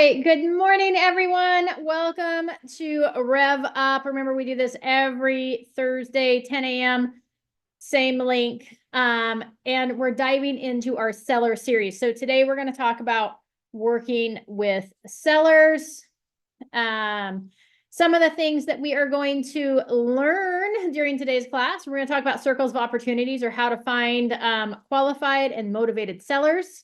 right. Good morning, everyone. Welcome to Rev Up. Remember, we do this every Thursday, 10 a.m., same link. And we're diving into our seller series. So today we're going to talk about working with sellers. Some of the things that we are going to learn during today's class, we're going to talk about circles of opportunities, or how to find qualified and motivated sellers.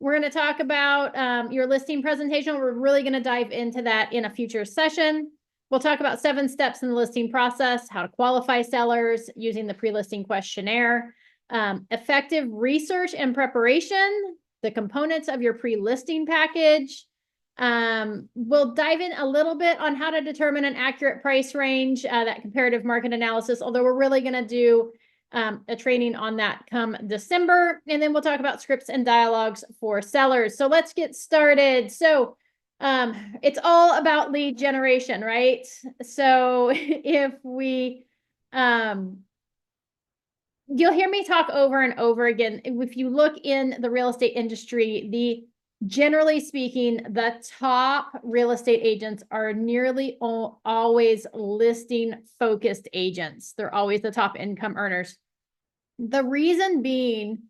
We're going to talk about your listing presentation. We're really going to dive into that in a future session. We'll talk about 7 steps in the listing process, how to qualify sellers using the pre-listing questionnaire, effective research and preparation, the components of your pre-listing package. We'll dive in a little bit on how to determine an accurate price range, that comparative market analysis, although we're really going to do a training on that come December. And then we'll talk about scripts and dialogues for sellers. So let's get started. So it's all about lead generation, right? So if we, you'll hear me talk over and over again. If you look in the real estate industry, generally speaking, the top real estate agents are nearly always listing focused agents. They're always the top income earners. The reason being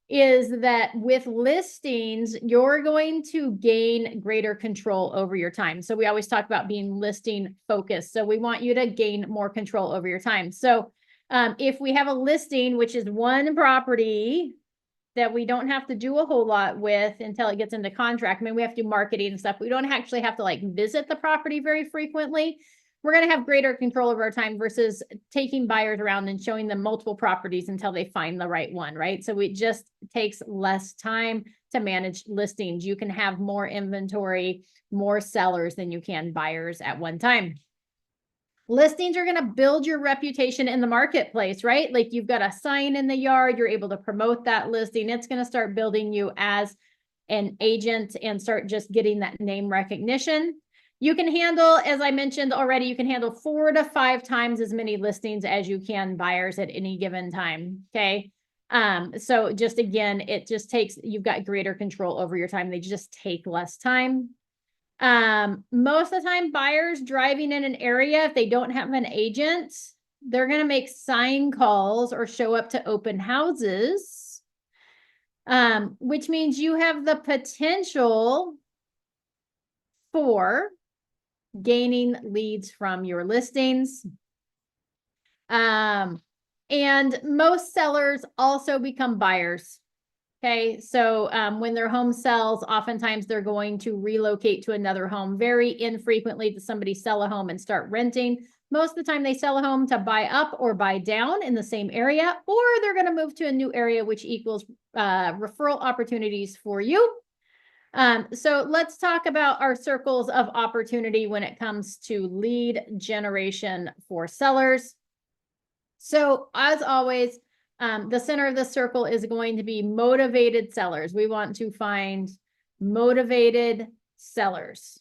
is that with listings, you're going to gain greater control over your time. So we always talk about being listing focused. So we want you to gain more control over your time. So if we have a listing, which is one property that we don't have to do a whole lot with until it gets into contract. I mean, we have to do marketing and stuff. We don't actually have to like visit the property very frequently. We're going to have greater control over our time versus taking buyers around and showing them multiple properties until they find the right one, right? So it just takes less time to manage listings. You can have more inventory, more sellers than you can buyers at one time. Listings are going to build your reputation in the marketplace, right? Like you've got a sign in the yard, you're able to promote that listing. It's going to start building you as an agent and start just getting that name recognition. You can handle, as I mentioned already, you can handle 4 to 5 times as many listings as you can buyers at any given time. Okay. So just again, it just takes, you've got greater control over your time. They just take less time. Most of the time, buyers driving in an area, if they don't have an agent, they're going to make sign calls or show up to open houses, which means you have the potential for gaining leads from your listings. And most sellers also become buyers. Okay, so when their home sells, oftentimes they're going to relocate to another home. Very infrequently does somebody sell a home and start renting. Most of the time they sell a home to buy up or buy down in the same area, or they're going to move to a new area, which equals referral opportunities for you. So let's talk about our circles of opportunity when it comes to lead generation for sellers. So as always, the center of the circle is going to be motivated sellers. We want to find motivated sellers.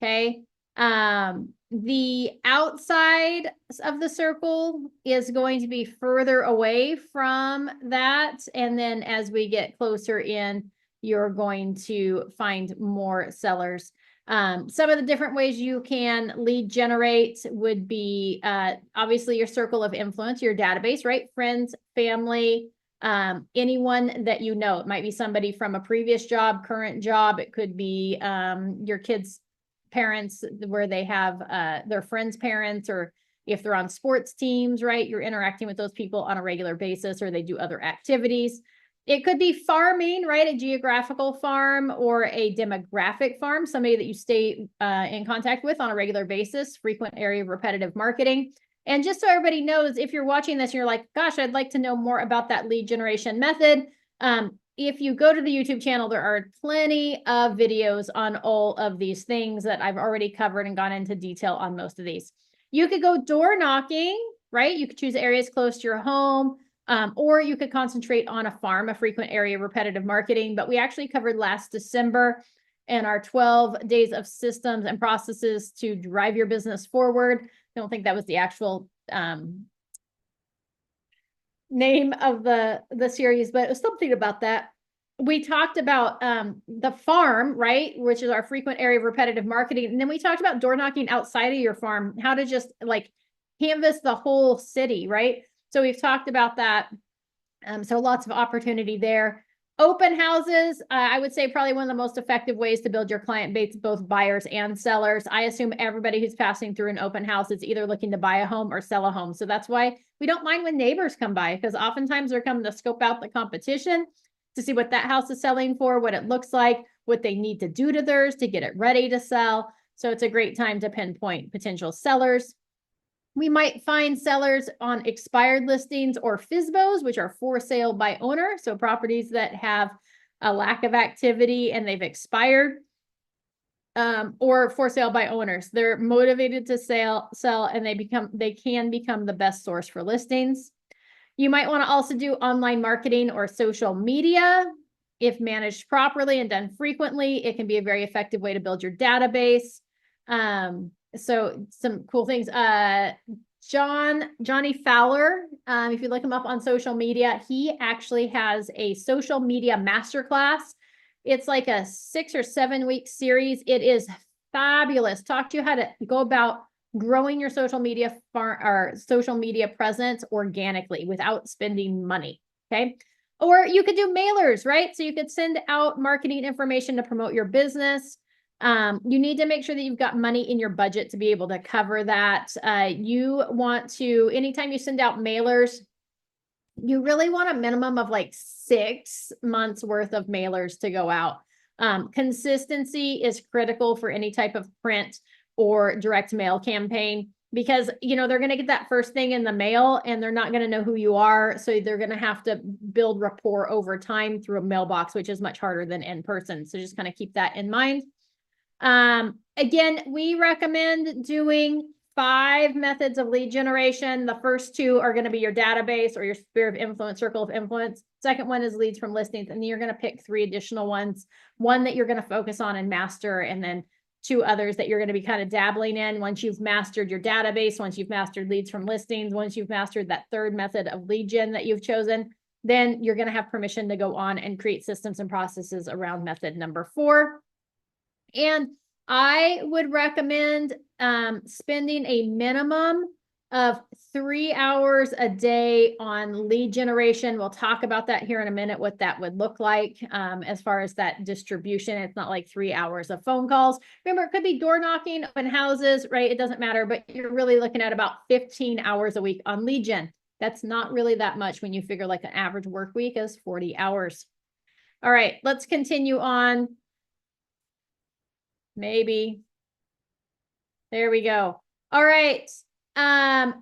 Okay. The outside of the circle is going to be further away from that. And then as we get closer in, you're going to find more sellers. Some of the different ways you can lead generate would be obviously your circle of influence, your database, right? Friends, family, anyone that you know. It might be somebody from a previous job, current job. It could be your kids' parents where they have their friends' parents, or if they're on sports teams, right? You're interacting with those people on a regular basis, or they do other activities. It could be farming, right? A geographical farm or a demographic farm, somebody that you stay in contact with on a regular basis, frequent area of repetitive marketing. And just so everybody knows, if you're watching this, and you're like, gosh, I'd like to know more about that lead generation method. If you go to the YouTube channel, there are plenty of videos on all of these things that I've already covered and gone into detail on most of these. You could go door knocking, right? You could choose areas close to your home. Or you could concentrate on a farm, a frequent area of repetitive marketing. But we actually covered last December in our 12 days of systems and processes to drive your business forward. I don't think that was the actual name of the series, but it was something about that. we talked about the farm, right? Which is our frequent area of repetitive marketing. And then we talked about door knocking outside of your farm, how to just like canvas the whole city, right? So we've talked about that. So lots of opportunity there. Open houses, I would say probably one of the most effective ways to build your client base, both buyers and sellers. I assume everybody who's passing through an open house is either looking to buy a home or sell a home. So that's why we don't mind when neighbors come by, because oftentimes they're coming to scope out the competition to see what that house is selling for, what it looks like, what they need to do to theirs to get it ready to sell. So it's a great time to pinpoint potential sellers. We might find sellers on expired listings or FSBOs, which are for sale by owner. So properties that have a lack of activity and they've expired, or for sale by owners. They're motivated to sell, and they can become the best source for listings. You might want to also do online marketing or social media. If managed properly and done frequently, it can be a very effective way to build your database. So some cool things. Johnny Fowler, if you look him up on social media, he actually has a social media masterclass. It's like a 6 or 7 week series. It is fabulous. Talk to you how to go about growing your social media or social media presence organically without spending money. Okay. Or you could do mailers, right? So you could send out marketing information to promote your business. You need to make sure that you've got money in your budget to be able to cover that. You want to, anytime you send out mailers, you really want a minimum of like 6 months worth of mailers to go out. Consistency is critical for any type of print or direct mail campaign, because they're going to get that first thing in the mail and they're not going to know who you are. So they're going to have to build rapport over time through a mailbox, which is much harder than in person. So just kind of keep that in mind. Again, we recommend doing 5 methods of lead generation. The first 2 are going to be your database or your sphere of influence, circle of influence. Second one is leads from listings. And then you're going to pick 3 additional ones, one that you're going to focus on and master, and then 2 others that you're going to be kind of dabbling in. Once you've mastered your database, once you've mastered leads from listings, once you've mastered that 3rd method of lead gen that you've chosen, then you're going to have permission to go on and create systems and processes around method number 4. And I would recommend spending a minimum of 3 hours a day on lead generation. We'll talk about that here in a minute, what that would look like as far as that distribution. It's not like 3 hours of phone calls. Remember, it could be door knocking, open houses, right? It doesn't matter, but you're really looking at about 15 hours a week on lead gen. That's not really that much when you figure like an average work week is 40 hours. All right, let's continue on. Maybe. There we go. All right.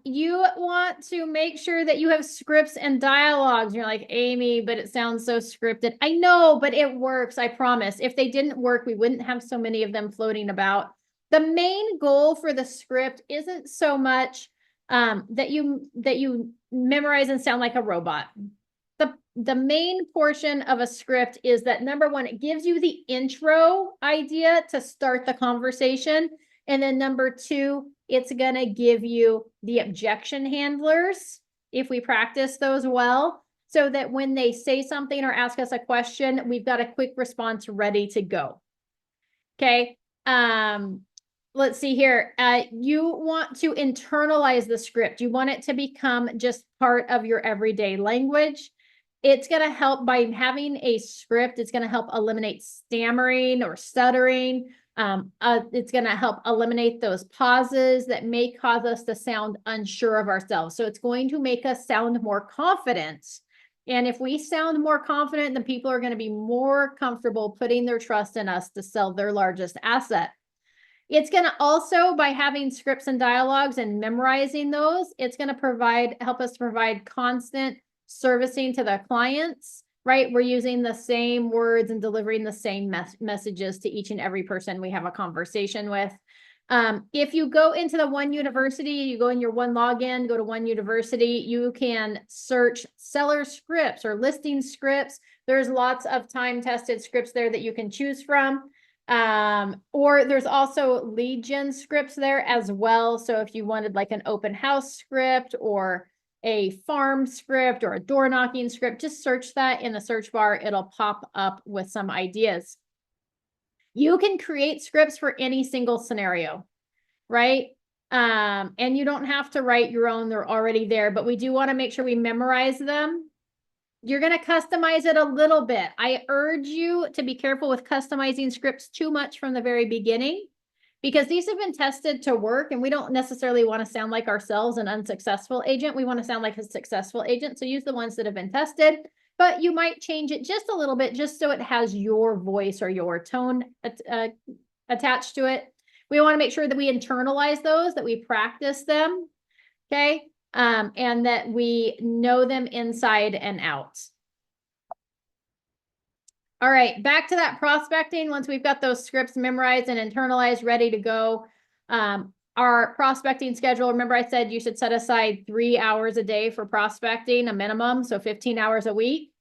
You want to make sure that you have scripts and dialogues. You're like, Amy, but it sounds so scripted. I know, but it works. I promise. If they didn't work, we wouldn't have so many of them floating about. The main goal for the script isn't so much that you memorize and sound like a robot. The main portion of a script is that, number 1, it gives you the intro idea to start the conversation. And then number 2, it's going to give you the objection handlers, if we practice those well, so that when they say something or ask us a question, we've got a quick response ready to go. Okay. Let's see here. You want to internalize the script. You want it to become just part of your everyday language. It's going to help by having a script. It's going to help eliminate stammering or stuttering. It's going to help eliminate those pauses that may cause us to sound unsure of ourselves. So it's going to make us sound more confident. And if we sound more confident, then people are going to be more comfortable putting their trust in us to sell their largest asset. It's going to also, by having scripts and dialogues and memorizing those, it's going to help us provide constant servicing to the clients, right? We're using the same words and delivering the same messages to each and every person we have a conversation with. If you go into the One University, you go in your One login, go to One University, you can search seller scripts or listing scripts. There's lots of time-tested scripts there that you can choose from. Or there's also lead gen scripts there as well. So if you wanted like an open house script or a farm script or a door knocking script, just search that in the search bar. It'll pop up with some ideas. You can create scripts for any single scenario, right? And you don't have to write your own, they're already there, but we do want to make sure we memorize them. You're going to customize it a little bit. I urge you to be careful with customizing scripts too much from the very beginning, because these have been tested to work, and we don't necessarily want to sound like ourselves an unsuccessful agent. We want to sound like a successful agent. So use the ones that have been tested, but you might change it just a little bit, just so it has your voice or your tone attached to it. We want to make sure that we internalize those, that we practice them, okay? And that we know them inside and out. All right, back to that prospecting. Once we've got those scripts memorized and internalized, ready to go, our prospecting schedule, remember I said you should set aside 3 hours a day for prospecting, a minimum, so 15 hours a week.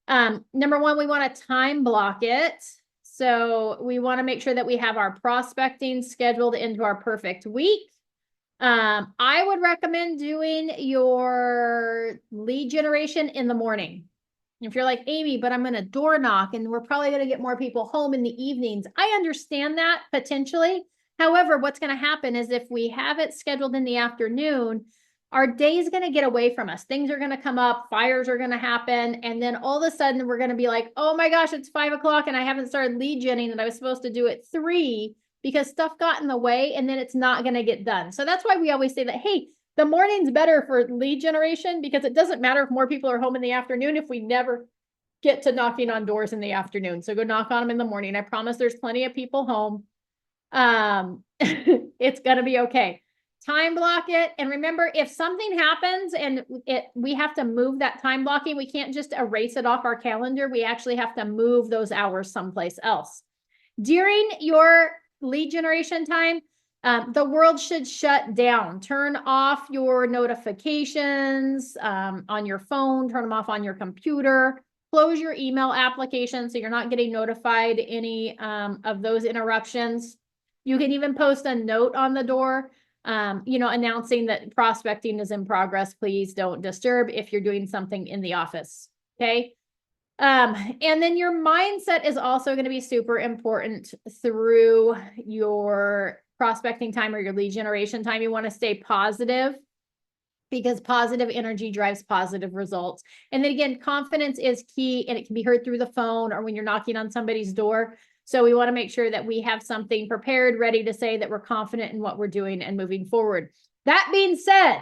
Number one, we want to time block it. So we want to make sure that we have our prospecting scheduled into our perfect week. I would recommend doing your lead generation in the morning. If you're like, Amy, but I'm going to door knock and we're probably going to get more people home in the evenings. I understand that potentially. However, what's going to happen is if we have it scheduled in the afternoon, our day is going to get away from us. Things are going to come up, fires are going to happen. And then all of a sudden we're going to be like, oh my gosh, it's 5 o'clock and I haven't started lead genning that I was supposed to do at 3 because stuff got in the way, and then it's not going to get done. So that's why we always say that, hey, the morning's better for lead generation, because it doesn't matter if more people are home in the afternoon if we never get to knocking on doors in the afternoon. So go knock on them in the morning. I promise there's plenty of people home. It's going to be okay. Time block it. And remember, if something happens and we have to move that time blocking, we can't just erase it off our calendar. We actually have to move those hours someplace else. During your lead generation time, the world should shut down. Turn off your notifications on your phone, turn them off on your computer, close your email application so you're not getting notified any of those interruptions. You can even post a note on the door, announcing that prospecting is in progress. Please don't disturb if you're doing something in the office, okay? And then your mindset is also going to be super important through your prospecting time or your lead generation time. You want to stay positive, because positive energy drives positive results. And then again, confidence is key, and it can be heard through the phone or when you're knocking on somebody's door. So we want to make sure that we have something prepared, ready to say that we're confident in what we're doing and moving forward. That being said,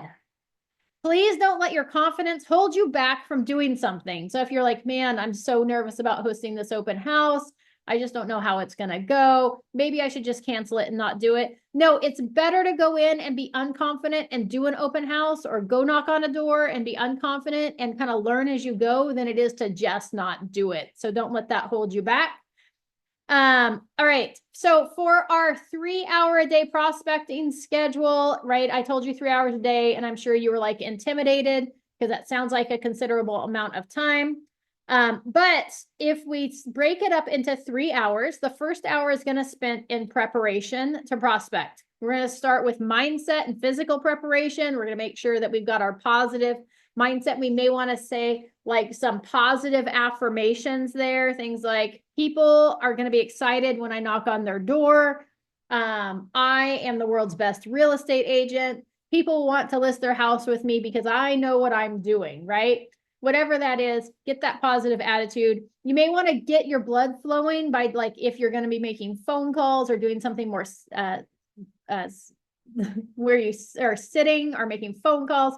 please don't let your confidence hold you back from doing something. So if you're like, man, I'm so nervous about hosting this open house, I just don't know how it's going to go, maybe I should just cancel it and not do it. No, it's better to go in and be unconfident and do an open house, or go knock on a door and be unconfident and kind of learn as you go, than it is to just not do it. So don't let that hold you back. All right. So for our 3 hour a day prospecting schedule, right? I told you 3 hours a day, and I'm sure you were like intimidated because that sounds like a considerable amount of time. But if we break it up into 3 hours, the first hour is going to spend in preparation to prospect. We're going to start with mindset and physical preparation. We're going to make sure that we've got our positive mindset. We may want to say like some positive affirmations there. Things like, people are going to be excited when I knock on their door. I am the world's best real estate agent. People want to list their house with me because I know what I'm doing, right? Whatever that is, get that positive attitude. You may want to get your blood flowing by, like, if you're going to be making phone calls or doing something more where you are sitting or making phone calls.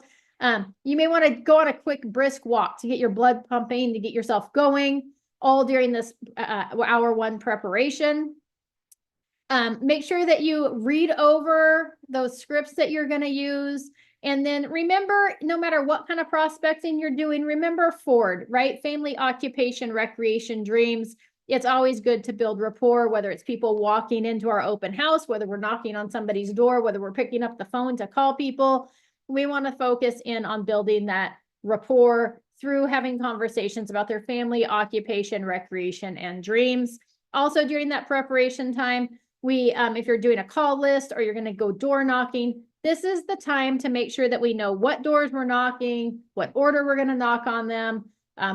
You may want to go on a quick brisk walk to get your blood pumping, to get yourself going, all during this hour 1 preparation. Make sure that you read over those scripts that you're going to use. And then remember, no matter what kind of prospecting you're doing, remember Ford, right? Family, occupation, recreation, dreams. It's always good to build rapport, whether it's people walking into our open house, whether we're knocking on somebody's door, whether we're picking up the phone to call people. We want to focus in on building that rapport through having conversations about their family, occupation, recreation, and dreams. Also, during that preparation time, if you're doing a call list or you're going to go door knocking, this is the time to make sure that we know what doors we're knocking, what order we're going to knock on them,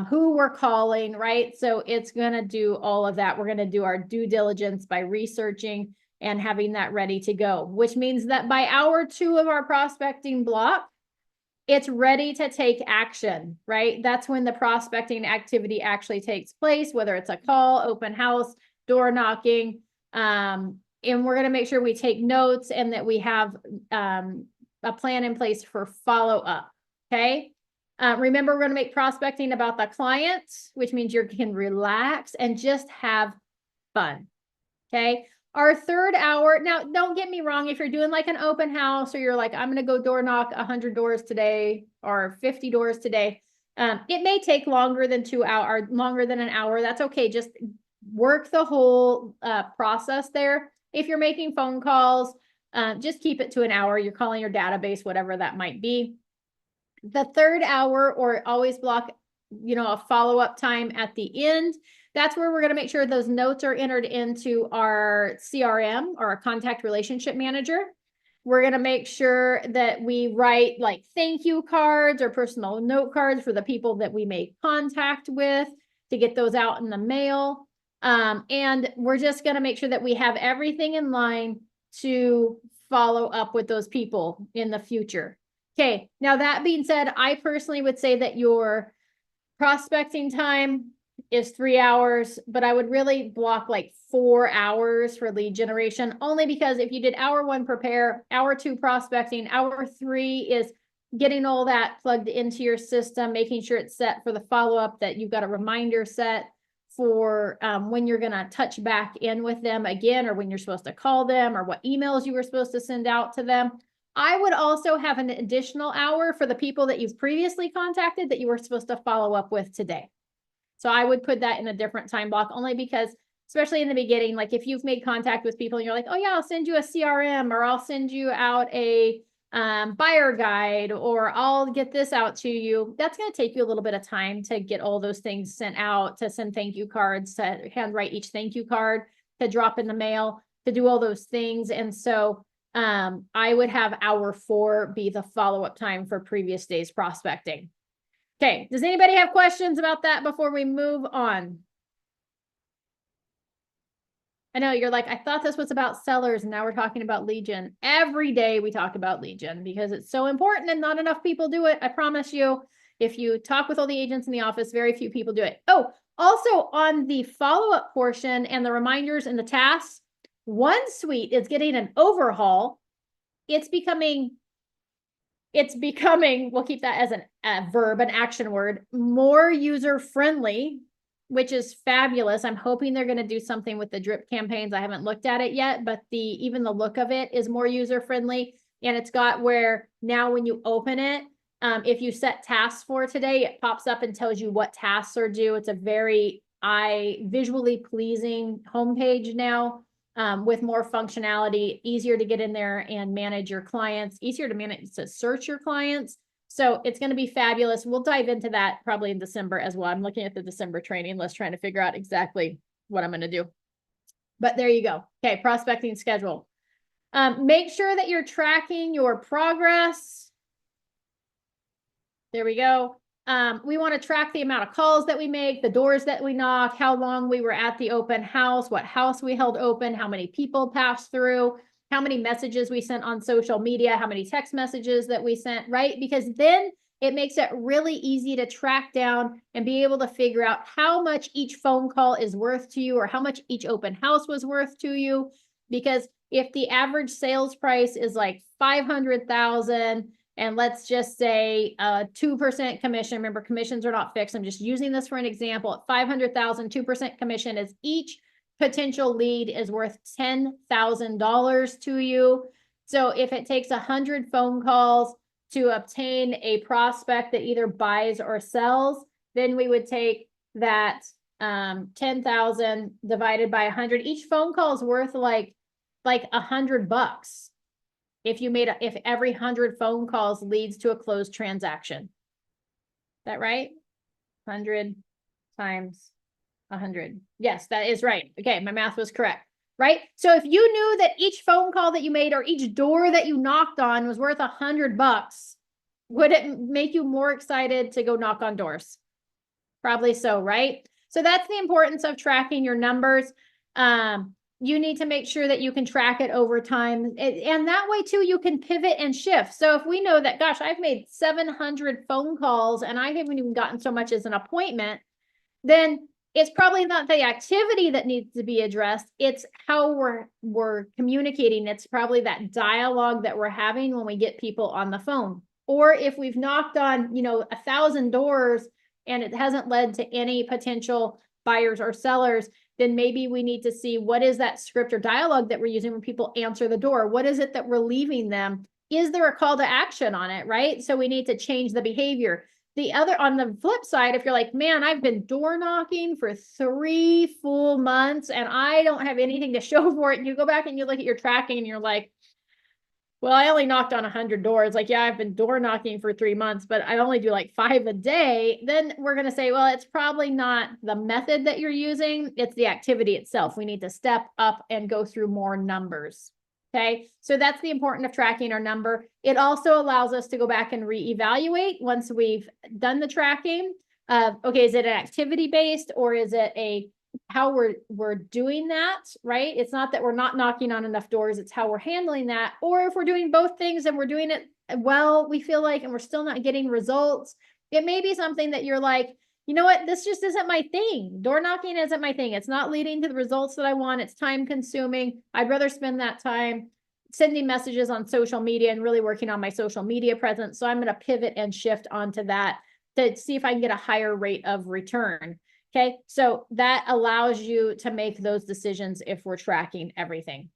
who we're calling, right? So it's going to do all of that. We're going to do our due diligence by researching and having that ready to go, which means that by hour 2 of our prospecting block, it's ready to take action, right? That's when the prospecting activity actually takes place, whether it's a call, open house, door knocking. And we're going to make sure we take notes and that we have a plan in place for follow-up. Okay. Remember, we're going to make prospecting about the client, which means you can relax and just have fun. Okay. Our third hour, now don't get me wrong, if you're doing like an open house or you're like, I'm going to go door knock 100 doors today or 50 doors today, it may take longer than 2 hours, longer than an hour. That's okay. Just work the whole process there. If you're making phone calls, just keep it to an hour. You're calling your database, whatever that might be. The third hour, or always block, a follow-up time at the end. That's where we're going to make sure those notes are entered into our CRM or our contact relationship manager. We're going to make sure that we write like thank you cards or personal note cards for the people that we make contact with to get those out in the mail. And we're just going to make sure that we have everything in line to follow up with those people in the future. Okay. Now that being said, I personally would say that your prospecting time is 3 hours, but I would really block like 4 hours for lead generation, only because if you did hour 1 prepare, hour 2 prospecting, hour 3 is getting all that plugged into your system, making sure it's set for the follow-up, that you've got a reminder set for when you're going to touch back in with them again, or when you're supposed to call them, or what emails you were supposed to send out to them. I would also have an additional hour for the people that you've previously contacted that you were supposed to follow up with today. So I would put that in a different time block, only because, especially in the beginning, like if you've made contact with people and you're like, oh yeah, I'll send you a CRM, or I'll send you out a buyer guide, or I'll get this out to you. That's going to take you a little bit of time to get all those things sent out, to send thank you cards, to handwrite each thank you card, to drop in the mail, to do all those things. And so I would have hour 4 be the follow-up time for previous days prospecting. Okay. Does anybody have questions about that before we move on? I know you're like, I thought this was about sellers and now we're talking about lead gen. Every day we talk about lead gen because it's so important and not enough people do it. I promise you, if you talk with all the agents in the office, very few people do it. Oh, also on the follow-up portion and the reminders and the tasks, OneSuite is getting an overhaul. It's becoming, we'll keep that as a verb, an action word, more user-friendly, which is fabulous. I'm hoping they're going to do something with the drip campaigns. I haven't looked at it yet, but even the look of it is more user-friendly. And it's got where now when you open it, if you set tasks for today, it pops up and tells you what tasks are due. It's a very visually pleasing homepage now. With more functionality, easier to get in there and manage your clients, easier to search your clients. So it's going to be fabulous. We'll dive into that probably in December as well. I'm looking at the December training list, trying to figure out exactly what I'm going to do. But there you go. Okay, prospecting schedule. Make sure that you're tracking your progress. There we go. We want to track the amount of calls that we make, the doors that we knock, how long we were at the open house, what house we held open, how many people passed through, how many messages we sent on social media, how many text messages that we sent, right? Because then it makes it really easy to track down and be able to figure out how much each phone call is worth to you, or how much each open house was worth to you. Because if the average sales price is like $500,000, and let's just say 2% commission. Remember, commissions are not fixed. I'm just using this for an example. At 500,000, 2% commission is each potential lead is worth $10,000 to you. So if it takes 100 phone calls to obtain a prospect that either buys or sells, then we would take that 10,000 divided by 100. Each phone call is worth like $100. If every 100 phone calls leads to a closed transaction. Is that right? 100 times 100. Yes, that is right. Okay, my math was correct. right? So if you knew that each phone call that you made or each door that you knocked on was worth $100, would it make you more excited to go knock on doors? Probably so, right? So that's the importance of tracking your numbers. You need to make sure that you can track it over time. And that way too, you can pivot and shift. So if we know that, gosh, I've made 700 phone calls and I haven't even gotten so much as an appointment, then it's probably not the activity that needs to be addressed. It's how we're communicating. It's probably that dialogue that we're having when we get people on the phone. Or if we've knocked on, 1,000 doors and it hasn't led to any potential buyers or sellers, then maybe we need to see what is that script or dialogue that we're using when people answer the door. What is it that we're leaving them? Is there a call to action on it, right? So we need to change the behavior. On the flip side, if you're like, man, I've been door knocking for 3 full months and I don't have anything to show for it, and you go back and you look at your tracking and you're like, well, I only knocked on 100 doors. Like, yeah, I've been door knocking for 3 months, but I only do like 5 a day. Then we're going to say, well, it's probably not the method that you're using. It's the activity itself. We need to step up and go through more numbers. Okay. So that's the importance of tracking our number. It also allows us to go back and reevaluate once we've done the tracking of, okay, is it an activity based or is it how we're doing that, right? It's not that we're not knocking on enough doors, it's how we're handling that. Or if we're doing both things and we're doing it well, we feel like, and we're still not getting results, it may be something that you're like, you know what, this just isn't my thing. Door knocking isn't my thing. It's not leading to the results that I want. It's time consuming. I'd rather spend that time sending messages on social media and really working on my social media presence. So I'm going to pivot and shift onto that to see if I can get a higher rate of return. Okay, so that allows you to make those decisions if we're tracking everything.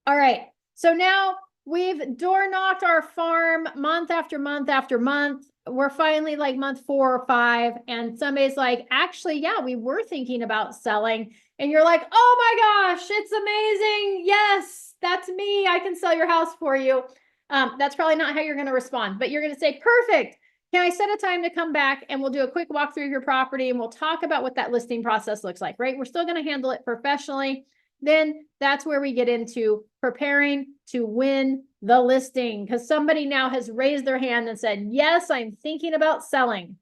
All right, so now we've door knocked our farm month after month after month. We're finally like month 4 or 5, and somebody's like, actually, yeah, we were thinking about selling. And you're like, oh my gosh, it's amazing. Yes, that's me. I can sell your house for you. That's probably not how you're going to respond, but you're going to say, perfect. Can I set a time to come back and we'll do a quick walkthrough of your property and we'll talk about what that listing process looks like, right? We're still going to handle it professionally. Then that's where we get into preparing to win the listing, because somebody now has raised their hand and said, yes, I'm thinking about selling.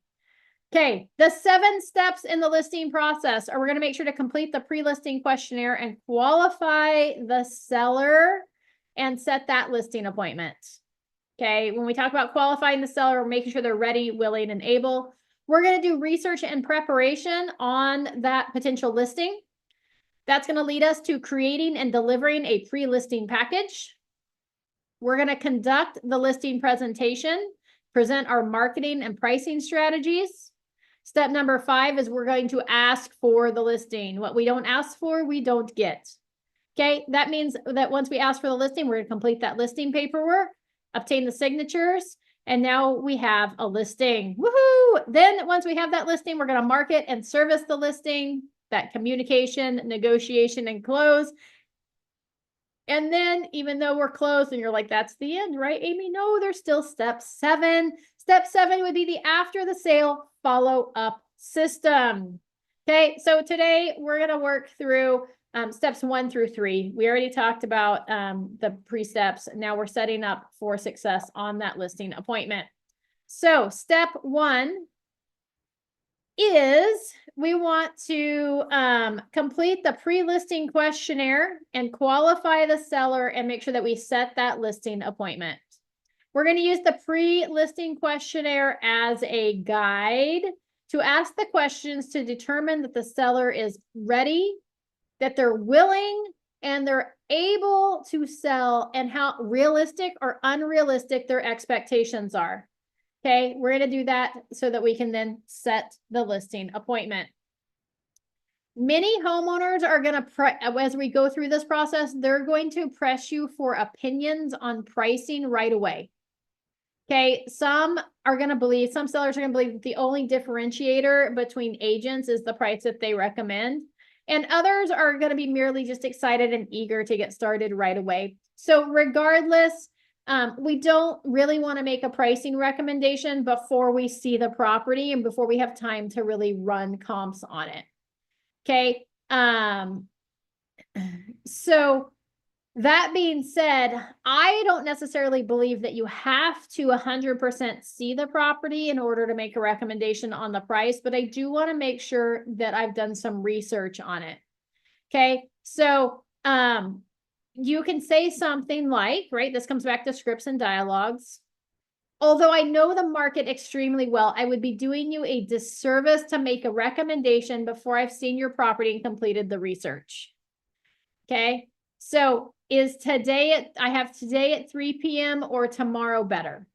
Okay, the 7 steps in the listing process are we're going to make sure to complete the pre-listing questionnaire and qualify the seller and set that listing appointment. Okay, when we talk about qualifying the seller, we're making sure they're ready, willing, and able. We're going to do research and preparation on that potential listing. That's going to lead us to creating and delivering a pre-listing package. We're going to conduct the listing presentation, present our marketing and pricing strategies. Step number 5 is we're going to ask for the listing. What we don't ask for, we don't get. Okay, that means that once we ask for the listing, we're going to complete that listing paperwork, obtain the signatures, and now we have a listing. Woohoo! Then once we have that listing, we're going to market and service the listing, that communication, negotiation, and close. And then even though we're closed and you're like, that's the end, right, Amy? No, there's still step 7. Step 7 would be the after the sale follow-up system. Okay, so today we're going to work through steps 1 through 3. We already talked about the pre-steps. Now we're setting up for success on that listing appointment. So step 1 is we want to complete the pre-listing questionnaire and qualify the seller and make sure that we set that listing appointment. We're going to use the pre-listing questionnaire as a guide to ask the questions to determine that the seller is ready, that they're willing, and they're able to sell, and how realistic or unrealistic their expectations are. Okay, we're going to do that so that we can then set the listing appointment. Many homeowners are going to, as we go through this process, they're going to press you for opinions on pricing right away. Okay, some sellers are going to believe that the only differentiator between agents is the price that they recommend. And others are going to be merely just excited and eager to get started right away. So regardless, we don't really want to make a pricing recommendation before we see the property and before we have time to really run comps on it. Okay. So that being said, I don't necessarily believe that you have to 100% see the property in order to make a recommendation on the price, but I do want to make sure that I've done some research on it. Okay, so you can say something like, right, this comes back to scripts and dialogues. Although I know the market extremely well, I would be doing you a disservice to make a recommendation before I've seen your property and completed the research. Okay, so is today I have today at 3 p.m. or tomorrow better?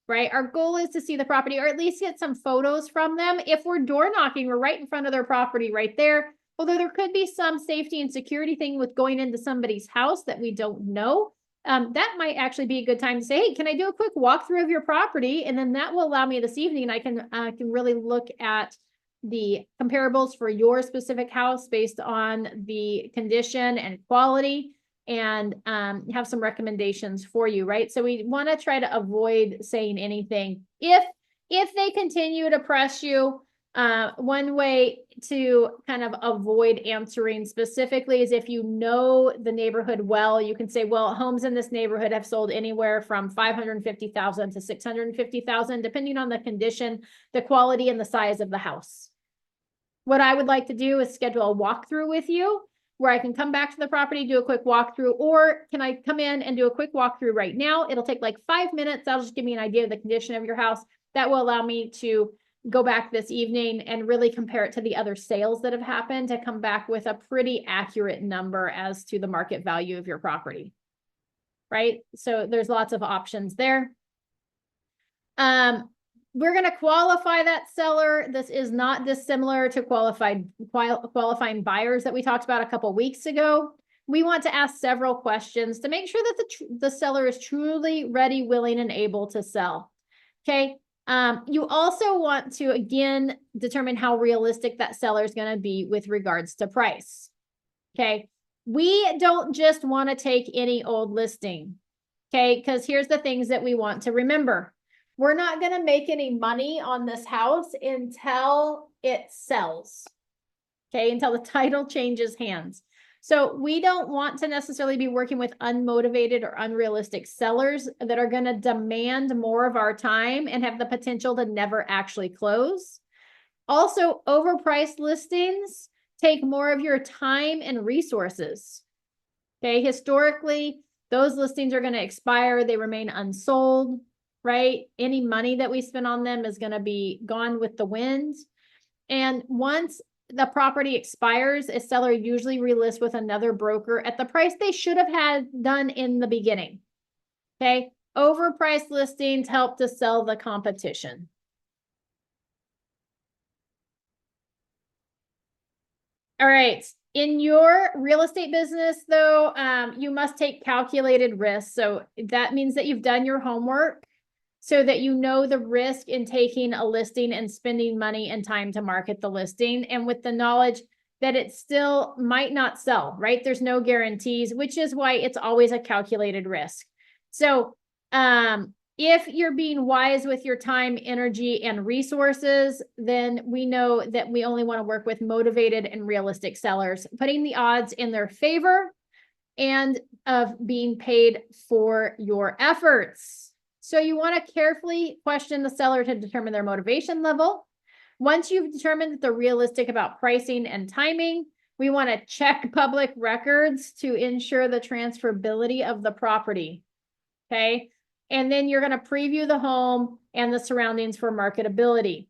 Right, our goal is to see the property or at least get some photos from them. If we're door knocking, we're right in front of their property right there. Although there could be some safety and security thing with going into somebody's house that we don't know. That might actually be a good time to say, hey, can I do a quick walkthrough of your property? And then that will allow me this evening, I can really look at the comparables for your specific house based on the condition and quality, and have some recommendations for you, right? So we want to try to avoid saying anything. If they continue to press you, one way to kind of avoid answering specifically is if you know the neighborhood well, you can say, well, homes in this neighborhood have sold anywhere from 550,000 to 650,000, depending on the condition, the quality, and the size of the house. What I would like to do is schedule a walkthrough with you where I can come back to the property, do a quick walkthrough, or can I come in and do a quick walkthrough right now? It'll take like 5 minutes. That'll just give me an idea of the condition of your house. That will allow me to go back this evening and really compare it to the other sales that have happened to come back with a pretty accurate number as to the market value of your property, right? So there's lots of options there. We're going to qualify that seller. This is not dissimilar to qualifying buyers that we talked about a couple weeks ago. We want to ask several questions to make sure that the seller is truly ready, willing, and able to sell. Okay. You also want to, again, determine how realistic that seller is going to be with regards to price. Okay. We don't just want to take any old listing. Okay. Because here's the things that we want to remember. We're not going to make any money on this house until it sells. Okay. Until the title changes hands. So we don't want to necessarily be working with unmotivated or unrealistic sellers that are going to demand more of our time and have the potential to never actually close. Also, overpriced listings take more of your time and resources. Okay. Historically, those listings are going to expire. They remain unsold. Right? Any money that we spend on them is going to be gone with the wind. And once the property expires, a seller usually relists with another broker at the price they should have had done in the beginning. Okay. Overpriced listings help to sell the competition. All right. In your real estate business, though, you must take calculated risks. So that means that you've done your homework, so that you know the risk in taking a listing and spending money and time to market the listing, and with the knowledge that it still might not sell, right? There's no guarantees, which is why it's always a calculated risk. So if you're being wise with your time, energy, and resources, then we know that we only want to work with motivated and realistic sellers, putting the odds in their favor and of being paid for your efforts. So you want to carefully question the seller to determine their motivation level. Once you've determined that they're realistic about pricing and timing, we want to check public records to ensure the transferability of the property. Okay. And then you're going to preview the home and the surroundings for marketability.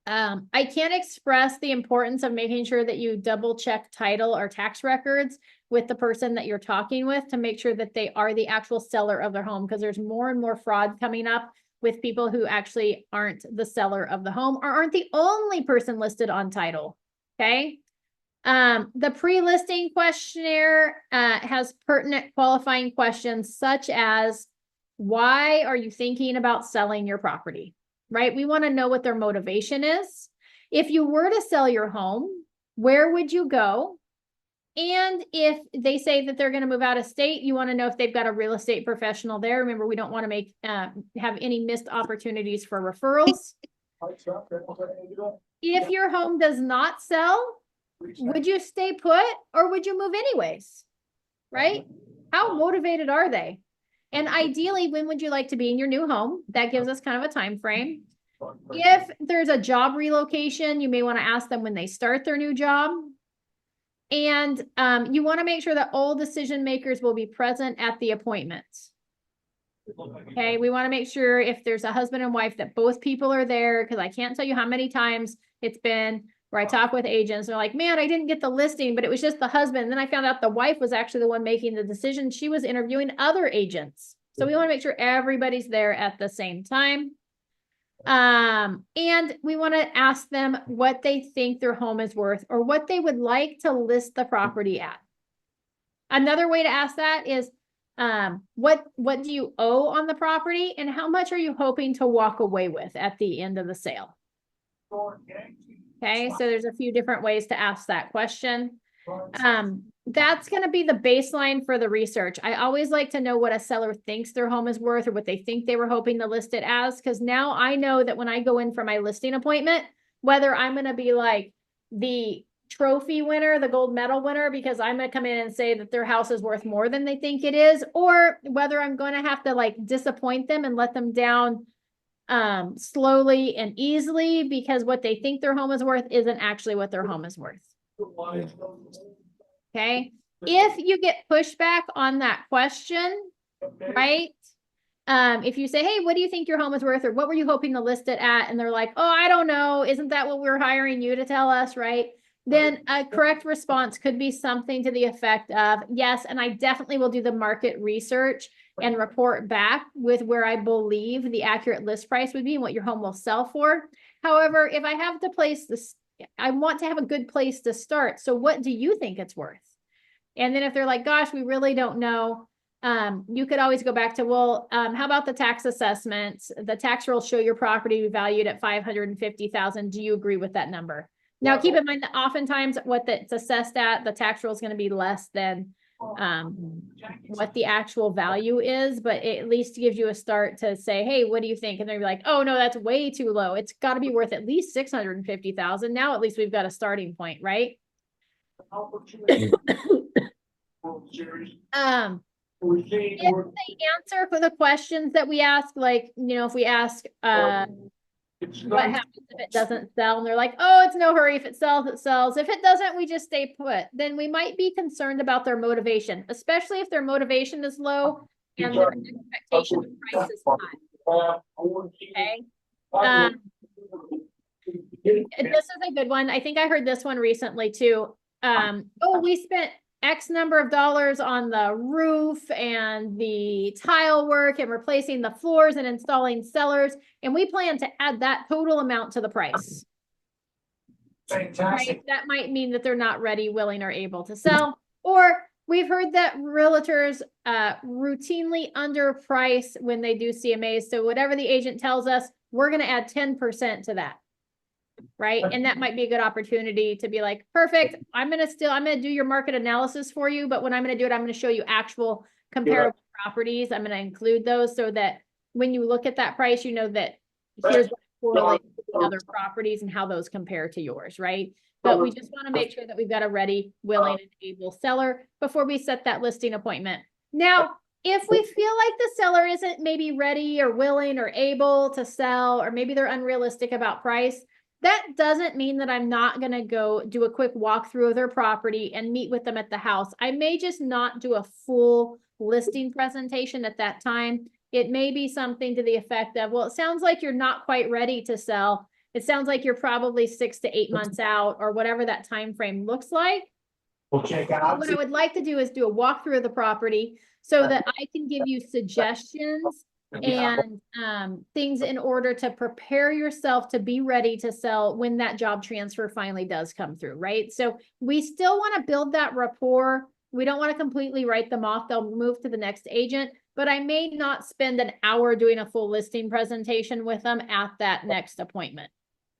I can't express the importance of making sure that you double check title or tax records with the person that you're talking with to make sure that they are the actual seller of their home, because there's more and more fraud coming up with people who actually aren't the seller of the home or aren't the only person listed on title. Okay. The pre-listing questionnaire has pertinent qualifying questions such as, why are you thinking about selling your property? Right? We want to know what their motivation is. If you were to sell your home, where would you go? And if they say that they're going to move out of state, you want to know if they've got a real estate professional there. Remember, we don't want to make have any missed opportunities for referrals. If your home does not sell, Would you stay put or would you move anyways? Right? How motivated are they? And ideally, when would you like to be in your new home? That gives us kind of a time frame. If there's a job relocation, you may want to ask them when they start their new job. And you want to make sure that all decision makers will be present at the appointments. Okay, we want to make sure if there's a husband and wife that both people are there, because I can't tell you how many times it's been where I talk with agents. They're like, man, I didn't get the listing, but it was just the husband. And then I found out the wife was actually the one making the decision. She was interviewing other agents. So we want to make sure everybody's there at the same time. And we want to ask them what they think their home is worth or what they would like to list the property at. Another way to ask that is, what do you owe on the property and how much are you hoping to walk away with at the end of the sale? Okay, so there's a few different ways to ask that question. That's going to be the baseline for the research. I always like to know what a seller thinks their home is worth or what they think they were hoping to list it as, because now I know that when I go in for my listing appointment, whether I'm going to be like the trophy winner, the gold medal winner, because I'm going to come in and say that their house is worth more than they think it is, or whether I'm going to have to like disappoint them and let them down slowly and easily because what they think their home is worth isn't actually what their home is worth. Okay. If you get pushback on that question, right? If you say, hey, what do you think your home is worth? Or what were you hoping to list it at? And they're like, oh, I don't know. Isn't that what we're hiring you to tell us? Right. Then a correct response could be something to the effect of, yes, and I definitely will do the market research and report back with where I believe the accurate list price would be and what your home will sell for. However, if I have to place this, I want to have a good place to start. So what do you think it's worth? And then if they're like, gosh, we really don't know, you could always go back to, well, how about the tax assessments? The tax rolls show your property valued at $550,000. Do you agree with that number? Now, keep in mind that oftentimes what it's assessed at, the tax roll is going to be less than what the actual value is, but it at least gives you a start to say, hey, what do you think? And they're like, oh no, that's way too low. It's got to be worth at least 650,000. Now, at least we've got a starting point, right? If they answer for the questions that we ask, like, if we ask, what happens if it doesn't sell? And they're like, oh, it's no hurry. If it sells, it sells. If it doesn't, we just stay put. Then we might be concerned about their motivation, especially if their motivation is low and their expectation of price is high. Okay. This is a good one. I think I heard this one recently too. Oh, we spent X number of dollars on the roof and the tile work and replacing the floors and installing cellars. And we plan to add that total amount to the price. Fantastic. Right? That might mean that they're not ready, willing, or able to sell. Or we've heard that realtors routinely underprice when they do CMAs. So whatever the agent tells us, we're going to add 10% to that. Right. And that might be a good opportunity to be like, perfect. I'm going to do your market analysis for you. But when I'm going to do it, I'm going to show you actual comparable properties. I'm going to include those so that when you look at that price, you know that here's what correlates with other properties and how those compare to yours. Right. But we just want to make sure that we've got a ready, willing, and able seller before we set that listing appointment. Now, if we feel like the seller isn't maybe ready or willing or able to sell, or maybe they're unrealistic about price, that doesn't mean that I'm not going to go do a quick walkthrough of their property and meet with them at the house. I may just not do a full listing presentation at that time. It may be something to the effect of, well, it sounds like you're not quite ready to sell. It sounds like you're probably 6 to 8 months out, or whatever that time frame looks like. We'll check out. What I would like to do is do a walkthrough of the property so that I can give you suggestions and things in order to prepare yourself to be ready to sell when that job transfer finally does come through, right? So we still want to build that rapport. We don't want to completely write them off. They'll move to the next agent, but I may not spend an hour doing a full listing presentation with them at that next appointment.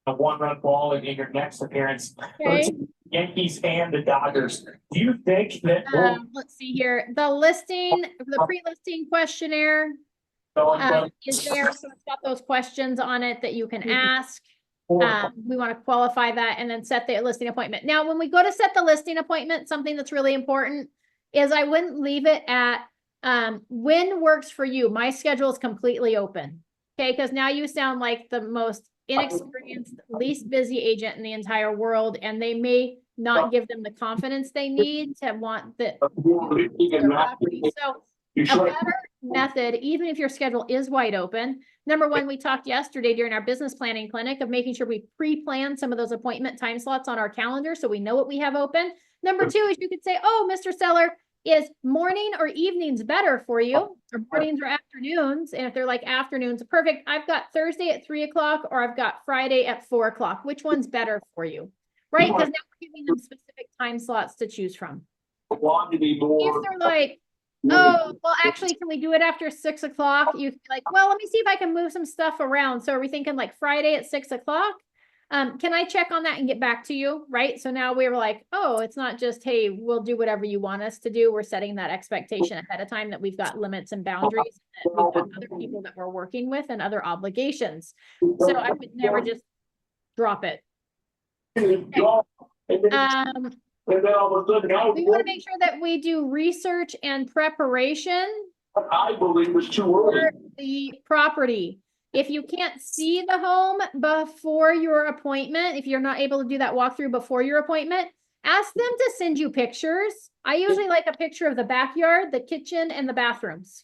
A one-run ball in your next appearance. Okay. Yankees and the Dodgers. Do you think that? Let's see here. The pre-listing questionnaire is there. So it's got those questions on it that you can ask. We want to qualify that and then set the listing appointment. Now, when we go to set the listing appointment, something that's really important is I wouldn't leave it at when works for you. My schedule is completely open. Okay, because now you sound like the most inexperienced, least busy agent in the entire world, and they may not give them the confidence they need to want the their property. So a better method, even if your schedule is wide open. Number one, we talked yesterday during our business planning clinic of making sure we pre-plan some of those appointment time slots on our calendar so we know what we have open. Number two is you could say, oh, Mr. Seller, is morning or evenings better for you, or mornings or afternoons? And if they're like afternoons, perfect. I've got Thursday at 3 o'clock, or I've got Friday at 4 o'clock. Which one's better for you? Right? Because now we're giving them specific time slots to choose from. If they're like, oh, well, actually, can we do it after 6 o'clock? You can be like, well, let me see if I can move some stuff around. So are we thinking like Friday at 6 o'clock? Can I check on that and get back to you? Right. So now we were like, oh, it's not just, hey, we'll do whatever you want us to do. We're setting that expectation ahead of time that we've got limits and boundaries, that we've got other people that we're working with and other obligations. So I would never just drop it. Okay. We want to make sure that we do research and preparation I believe it's too early. for the property. If you can't see the home before your appointment, if you're not able to do that walkthrough before your appointment, ask them to send you pictures. I usually like a picture of the backyard, the kitchen, and the bathrooms.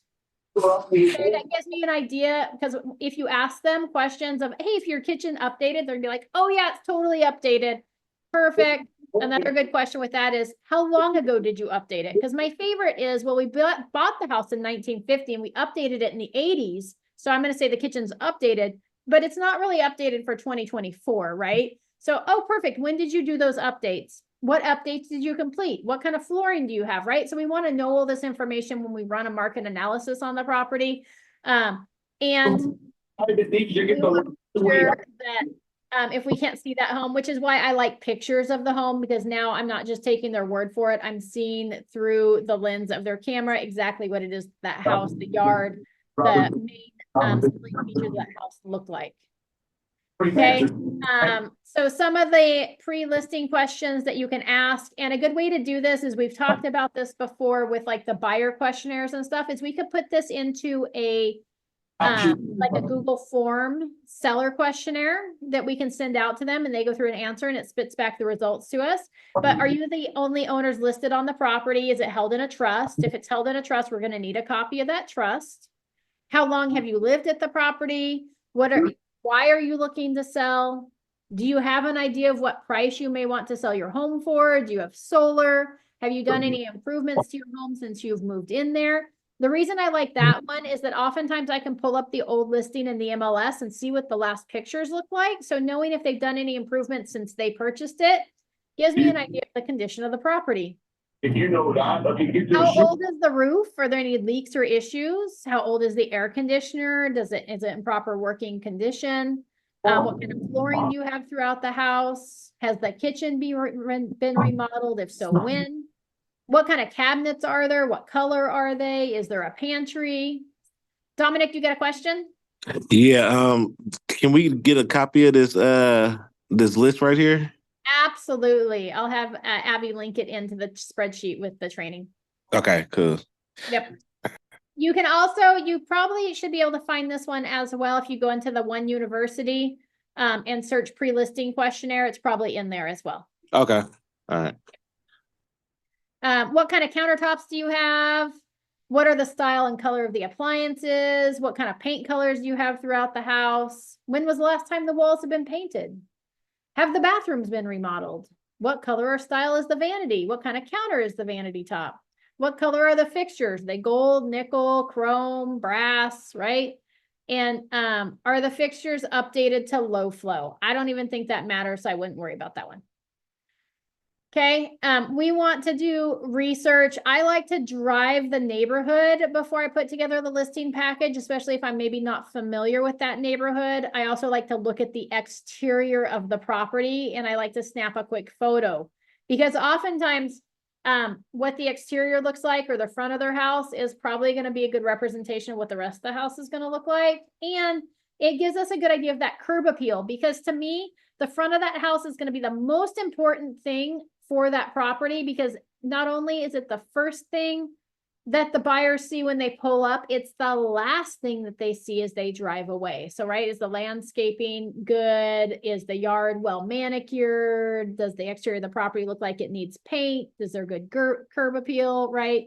Okay, that gives me an idea, because if you ask them questions of, hey, if your kitchen updated, they're gonna be like, oh yeah, it's totally updated. Perfect. Another good question with that is, how long ago did you update it? Because my favorite is, well, we bought the house in 1950 and we updated it in the 80s. So I'm going to say the kitchen's updated, but it's not really updated for 2024, right? So, oh, perfect. When did you do those updates? What updates did you complete? What kind of flooring do you have, right? So we want to know all this information when we run a market analysis on the property. And we want to make sure that if we can't see that home, which is why I like pictures of the home, because now I'm not just taking their word for it. I'm seeing through the lens of their camera exactly what it is, that house, the yard, the main features of that house look like. Okay. So some of the pre-listing questions that you can ask, and a good way to do this is, we've talked about this before with like the buyer questionnaires and stuff, is we could put this into a like a Google form seller questionnaire that we can send out to them, and they go through and answer, and it spits back the results to us. But are you the only owners listed on the property? Is it held in a trust? If it's held in a trust, we're going to need a copy of that trust. How long have you lived at the property? Why are you looking to sell? Do you have an idea of what price you may want to sell your home for? Do you have solar? Have you done any improvements to your home since you've moved in there? The reason I like that one is that oftentimes I can pull up the old listing in the MLS and see what the last pictures look like. So knowing if they've done any improvements since they purchased it gives me an idea of the condition of the property. If you know that, how old is the roof? Are there any leaks or issues? How old is the air conditioner? Is it in proper working condition? What kind of flooring do you have throughout the house? Has the kitchen been remodeled? If so, when? What kind of cabinets are there? What color are they? Is there a pantry? Dominic, you got a question? Yeah. Can we get a copy of this this list right here? Absolutely. I'll have Abby link it into the spreadsheet with the training. Okay, cool. Yep. You can also, you probably should be able to find this one as well. If you go into the One University and search pre-listing questionnaire, it's probably in there as well. Okay. All right. What kind of countertops do you have? What are the style and color of the appliances? What kind of paint colors do you have throughout the house? When was the last time the walls have been painted? Have the bathrooms been remodeled? What color or style is the vanity? What kind of counter is the vanity top? What color are the fixtures? Are they gold, nickel, chrome, brass, right? And are the fixtures updated to low flow? I don't even think that matters, so I wouldn't worry about that one. Okay, we want to do research. I like to drive the neighborhood before I put together the listing package, especially if I'm maybe not familiar with that neighborhood. I also like to look at the exterior of the property, and I like to snap a quick photo, because oftentimes what the exterior looks like, or the front of their house, is probably going to be a good representation of what the rest of the house is going to look like. And it gives us a good idea of that curb appeal, because to me, the front of that house is going to be the most important thing for that property, because not only is it the first thing that the buyers see when they pull up, it's the last thing that they see as they drive away. So, right, is the landscaping good? Is the yard well manicured? Does the exterior of the property look like it needs paint? Is there good curb appeal, right?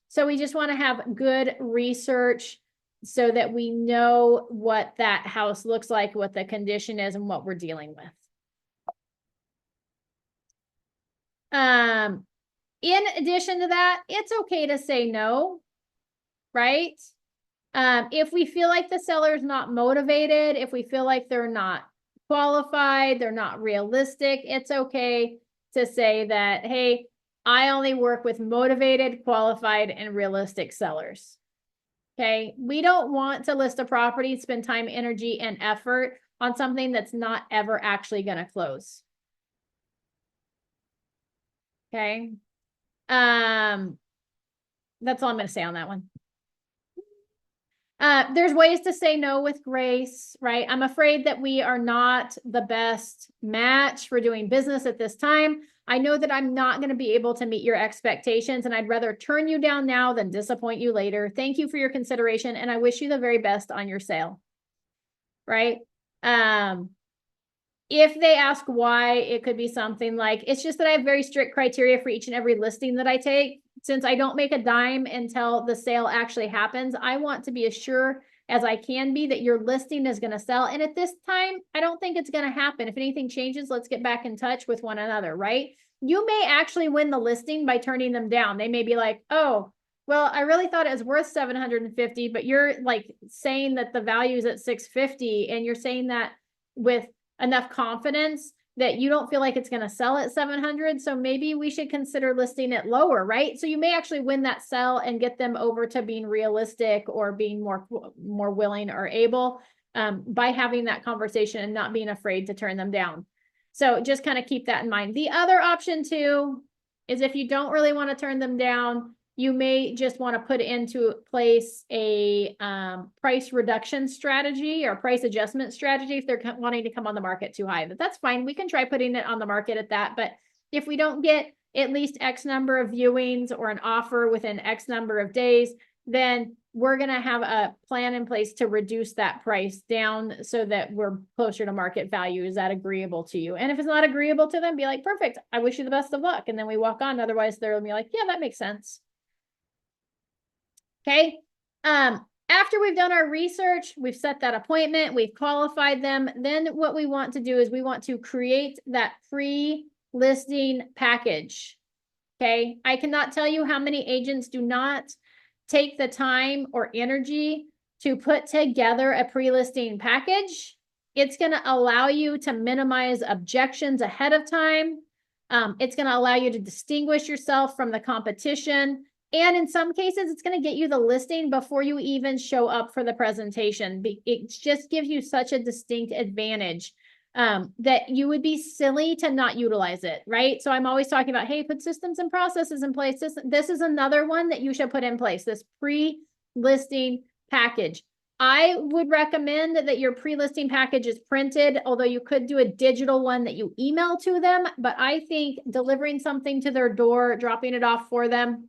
So we just want to have good research so that we know what that house looks like, what the condition is, and what we're dealing with. In addition to that, it's okay to say no, right? If we feel like the seller's not motivated, if we feel like they're not qualified, they're not realistic, it's okay to say that, hey, I only work with motivated, qualified, and realistic sellers. Okay, we don't want to list a property, spend time, energy, and effort on something that's not ever actually going to close. Okay. That's all I'm going to say on that one. There's ways to say no with grace, right? I'm afraid that we are not the best match for doing business at this time. I know that I'm not going to be able to meet your expectations, and I'd rather turn you down now than disappoint you later. Thank you for your consideration, and I wish you the very best on your sale, right? If they ask why, it could be something like, it's just that I have very strict criteria for each and every listing that I take. Since I don't make a dime until the sale actually happens, I want to be as sure as I can be that your listing is going to sell. And at this time, I don't think it's going to happen. If anything changes, let's get back in touch with one another, right? You may actually win the listing by turning them down. They may be like, oh, well, I really thought it was worth 750, but you're like saying that the value is at 650, and you're saying that with enough confidence that you don't feel like it's going to sell at 700. So maybe we should consider listing it lower, right? So you may actually win that sell and get them over to being realistic or being more willing or able by having that conversation and not being afraid to turn them down. So just kind of keep that in mind. The other option too is if you don't really want to turn them down, you may just want to put into place a price reduction strategy or price adjustment strategy if they're wanting to come on the market too high. But that's fine. We can try putting it on the market at that. But if we don't get at least X number of viewings or an offer within X number of days, then we're going to have a plan in place to reduce that price down so that we're closer to market value. Is that agreeable to you? And if it's not agreeable to them, be like, perfect, I wish you the best of luck. And then we walk on. Otherwise, they'll be like, yeah, that makes sense. Okay. After we've done our research, we've set that appointment, we've qualified them. Then what we want to do is we want to create that pre-listing package. Okay. I cannot tell you how many agents do not take the time or energy to put together a pre-listing package. It's going to allow you to minimize objections ahead of time. It's going to allow you to distinguish yourself from the competition. And in some cases, it's going to get you the listing before you even show up for the presentation. It just gives you such a distinct advantage that you would be silly to not utilize it, right? So I'm always talking about, hey, put systems and processes in place. This is another one that you should put in place, this pre-listing package. I would recommend that your pre-listing package is printed, although you could do a digital one that you email to them. But I think delivering something to their door, dropping it off for them,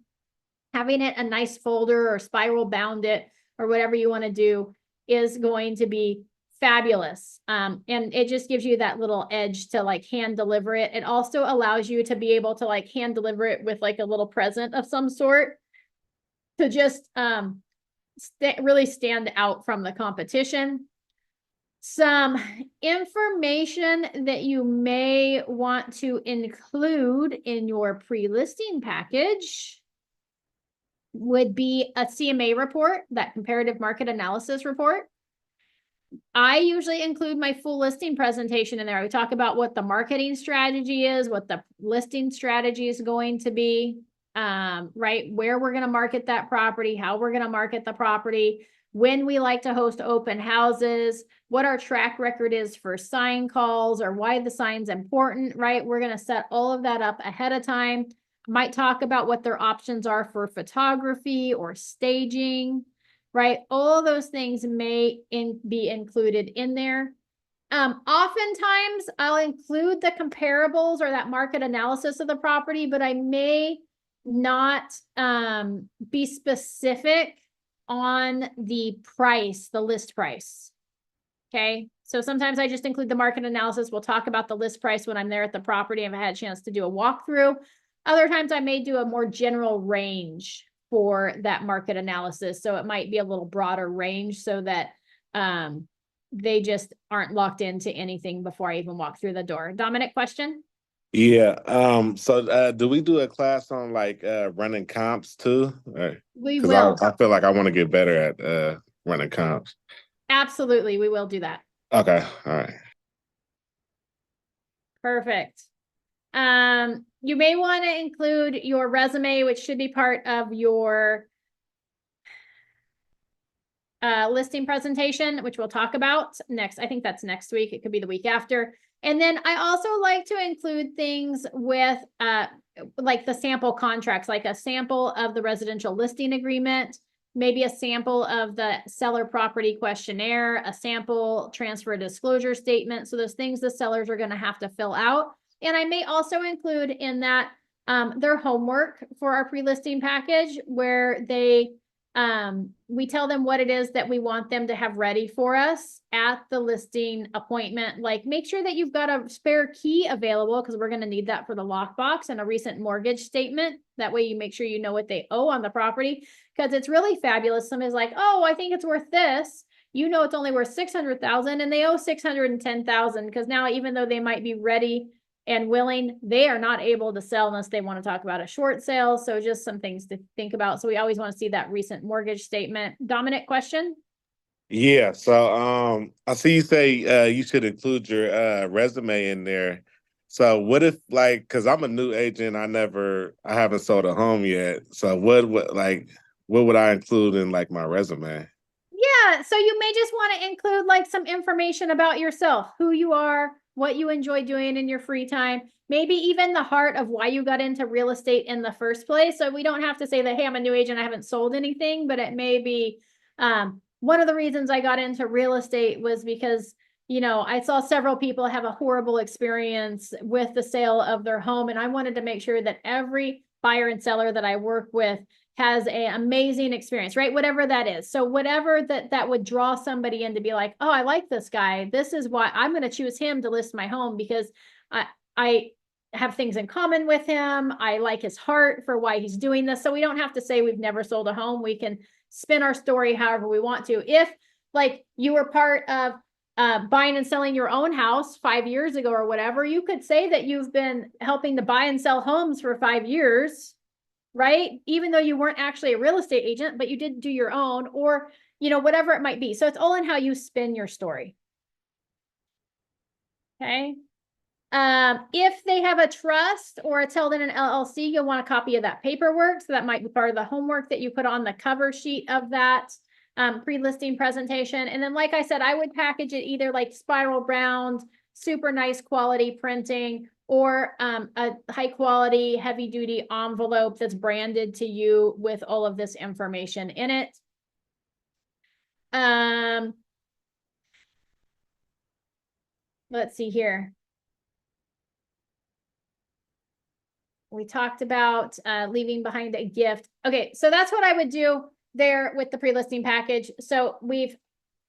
having it a nice folder or spiral bound it or whatever you want to do is going to be fabulous. And it just gives you that little edge to like hand deliver it. It also allows you to be able to like hand deliver it with like a little present of some sort to just really stand out from the competition. Some information that you may want to include in your pre-listing package would be a CMA report, that comparative market analysis report. I usually include my full listing presentation in there. We talk about what the marketing strategy is, what the listing strategy is going to be, right? Where we're going to market that property, how we're going to market the property, when we like to host open houses, what our track record is for sign calls or why the sign's important, right? We're going to set all of that up ahead of time. Might talk about what their options are for photography or staging. right? All those things may be included in there. Oftentimes I'll include the comparables or that market analysis of the property, but I may not be specific on the price, the list price. Okay, so sometimes I just include the market analysis. We'll talk about the list price when I'm there at the property if I had a chance to do a walkthrough. Other times I may do a more general range for that market analysis. So it might be a little broader range so that they just aren't locked into anything before I even walk through the door. Dominic, question? Yeah. So do we do a class on like running comps too? We Because will. I feel like I want to get better at running comps. Absolutely, we will do that. Okay. All right. Perfect. You may want to include your resume, which should be part of your listing presentation, which we'll talk about next. I think that's next week. It could be the week after. And then I also like to include things with like the sample contracts, like a sample of the residential listing agreement, maybe a sample of the seller property questionnaire, a sample transfer disclosure statement. So those things the sellers are going to have to fill out. And I may also include in that their homework for our pre-listing package where we tell them what it is that we want them to have ready for us at the listing appointment. Like make sure that you've got a spare key available because we're going to need that for the lockbox and a recent mortgage statement. That way you make sure you know what they owe on the property because it's really fabulous. Somebody's like, oh, I think it's worth this. You know, it's only worth 600,000 and they owe 610,000 because now even though they might be ready and willing, they are not able to sell unless they want to talk about a short sale. So just some things to think about. So we always want to see that recent mortgage statement. Dominic, question? Yeah. So I see you say you should include your resume in there. So what if like because I'm a new agent, I haven't sold a home yet. So what would I include in like my resume? Yeah, so you may just want to include like some information about yourself, who you are, what you enjoy doing in your free time, maybe even the heart of why you got into real estate in the first place. So we don't have to say that, hey, I'm a new agent, I haven't sold anything, but it may be one of the reasons I got into real estate was because, you know, I saw several people have a horrible experience with the sale of their home. And I wanted to make sure that every buyer and seller that I work with has an amazing experience, right? Whatever that is. So whatever that would draw somebody in to be like, oh, I like this guy. This is why I'm going to choose him to list my home because I have things in common with him. I like his heart for why he's doing this. So we don't have to say we've never sold a home. We can spin our story however we want to. If like you were part of buying and selling your own house 5 years ago or whatever, you could say that you've been helping to buy and sell homes for 5 years. Right? Even though you weren't actually a real estate agent, but you did do your own or, you know, whatever it might be. So it's all in how you spin your story. Okay. If they have a trust or it's held in an LLC, you'll want a copy of that paperwork. So that might be part of the homework that you put on the cover sheet of that pre-listing presentation. And then, like I said, I would package it either like spiral bound, super nice quality printing, or a high quality, heavy duty envelope that's branded to you with all of this information in it. Let's see here. We talked about leaving behind a gift. Okay, so that's what I would do there with the pre-listing package. So we've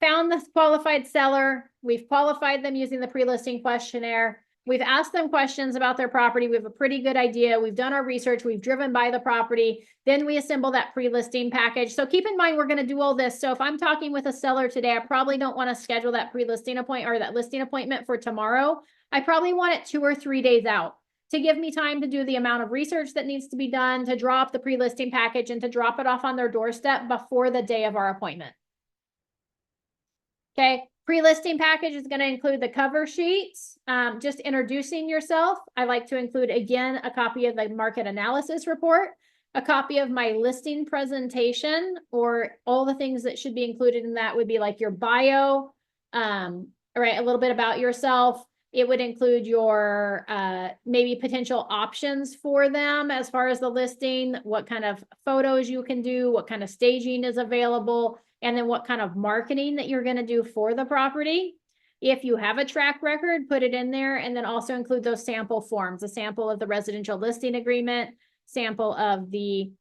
found the qualified seller. We've qualified them using the pre-listing questionnaire. We've asked them questions about their property. We have a pretty good idea. We've done our research. We've driven by the property. Then we assemble that pre-listing package. So keep in mind, we're going to do all this. So if I'm talking with a seller today, I probably don't want to schedule that pre-listing appointment or that listing appointment for tomorrow. I probably want it 2 or 3 days out to give me time to do the amount of research that needs to be done, to draw up the pre-listing package and to drop it off on their doorstep before the day of our appointment. Okay. Pre-listing package is going to include the cover sheets, just introducing yourself. I like to include, again, a copy of the market analysis report, a copy of my listing presentation, or all the things that should be included in that would be like your bio, right, a little bit about yourself. It would include your maybe potential options for them as far as the listing, what kind of photos you can do, what kind of staging is available, and then what kind of marketing that you're going to do for the property. If you have a track record, put it in there, and then also include those sample forms, a sample of the residential listing agreement, sample of the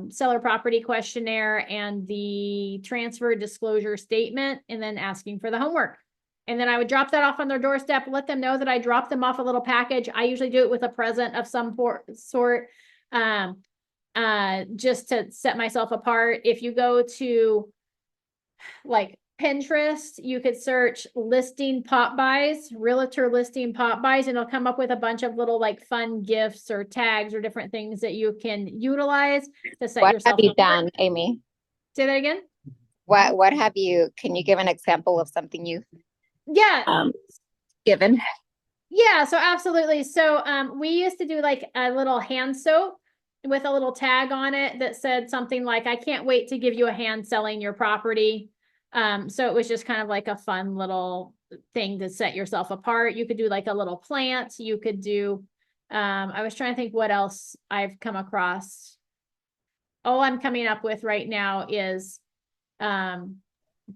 seller property questionnaire, and the transfer disclosure statement, and then asking for the homework. And then I would drop that off on their doorstep, let them know that I dropped them off a little package. I usually do it with a present of some sort, just to set myself apart. If you go to like Pinterest, you could search listing pop buys, realtor listing pop buys, and it'll come up with a bunch of little like fun gifts or tags or different things that you can utilize to set What yourself have you apart. done, Amy? Say that again? What have you, can you give an example of something you've Yeah. given? Yeah, so absolutely. So we used to do like a little hand soap with a little tag on it that said something like, I can't wait to give you a hand selling your property. So it was just kind of like a fun little thing to set yourself apart. You could do like a little plant. You could do, I was trying to think what else I've come across. All I'm coming up with right now is the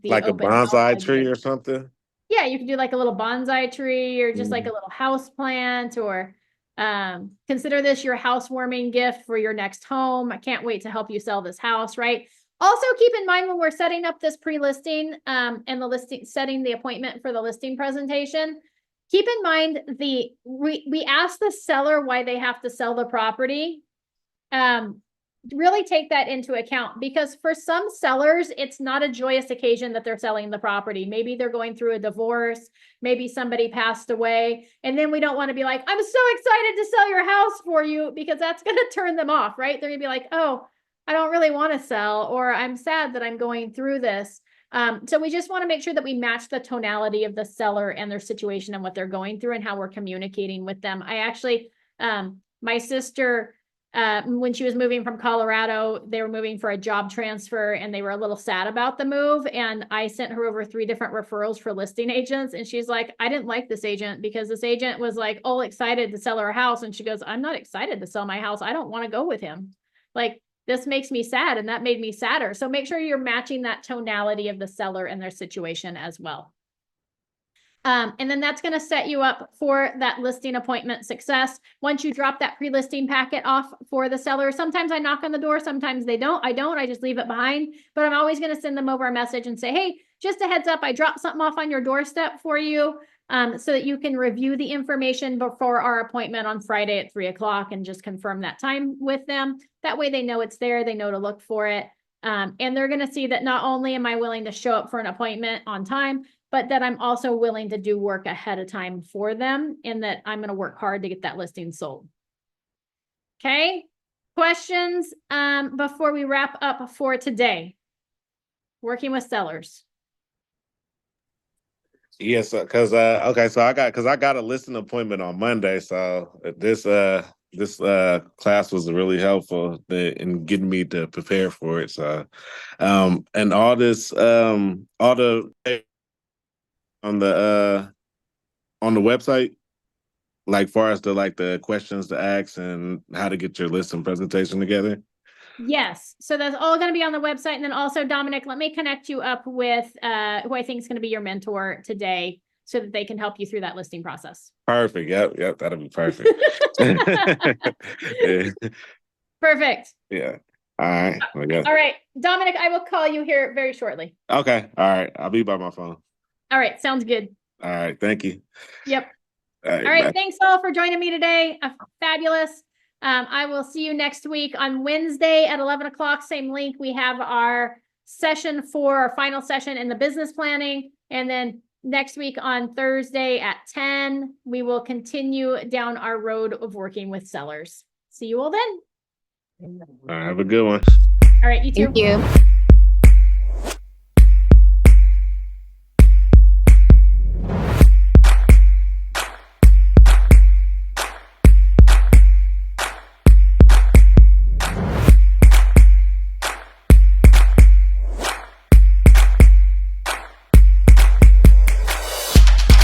Like a open house bonsai tree idea. or something. Yeah, you could do like a little bonsai tree or just like Mm. a little house plant, or consider this your housewarming gift for your next home. I can't wait to help you sell this house, right? Also keep in mind when we're setting up this pre-listing and the listing, setting the appointment for the listing presentation, keep in mind we ask the seller why they have to sell the property. Really take that into account, because for some sellers, it's not a joyous occasion that they're selling the property. Maybe they're going through a divorce, maybe somebody passed away, and then we don't want to be like, I'm so excited to sell your house for you, because that's going to turn them off, right? They're gonna be like, oh, I don't really want to sell, or I'm sad that I'm going through this. So we just want to make sure that we match the tonality of the seller and their situation and what they're going through and how we're communicating with them. I actually, my sister, when she was moving from Colorado, they were moving for a job transfer and they were a little sad about the move. And I sent her over 3 different referrals for listing agents. And she's like, I didn't like this agent because this agent was like all excited to sell her house. And she goes, I'm not excited to sell my house. I don't want to go with him. Like, this makes me sad, and that made me sadder. So make sure you're matching that tonality of the seller and their situation as well. And then that's going to set you up for that listing appointment success. Once you drop that pre-listing packet off for the seller, sometimes I knock on the door, sometimes they don't. I just leave it behind, but I'm always going to send them over a message and say, hey, just a heads up, I dropped something off on your doorstep for you, so that you can review the information before our appointment on Friday at 3 o'clock and just confirm that time with them. That way they know it's there, they know to look for it. And they're going to see that not only am I willing to show up for an appointment on time, but that I'm also willing to do work ahead of time for them, and that I'm going to work hard to get that listing sold. Okay. Questions before we wrap up for today? Working with sellers. Yes, because okay, so I got a listing appointment on Monday, so this class was really helpful in getting me to prepare for it. So, and all this all the on the website, like far as the questions to ask and how to get your listing presentation together. Yes. So that's all going to be on the website. And then also, Dominic, let me connect you up with who I think is going to be your mentor today, so that they can help you through that listing process. Perfect. Yep, that'll be perfect. Yeah. Perfect. Yeah. All right. All right. Dominic, I will call you here very shortly. Okay. All right. I'll be by my phone. All right. Sounds good. All right. Thank you. Yep. All right. All right. Bye. Thanks all for joining me today. Fabulous. I will see you next week on Wednesday at 11 o'clock. Same link. We have our session for our final session in the business planning. And then next week on Thursday at 10, we will continue down our road of working with sellers. See you all then. All right. Have a good one. All right. You too. Thank you.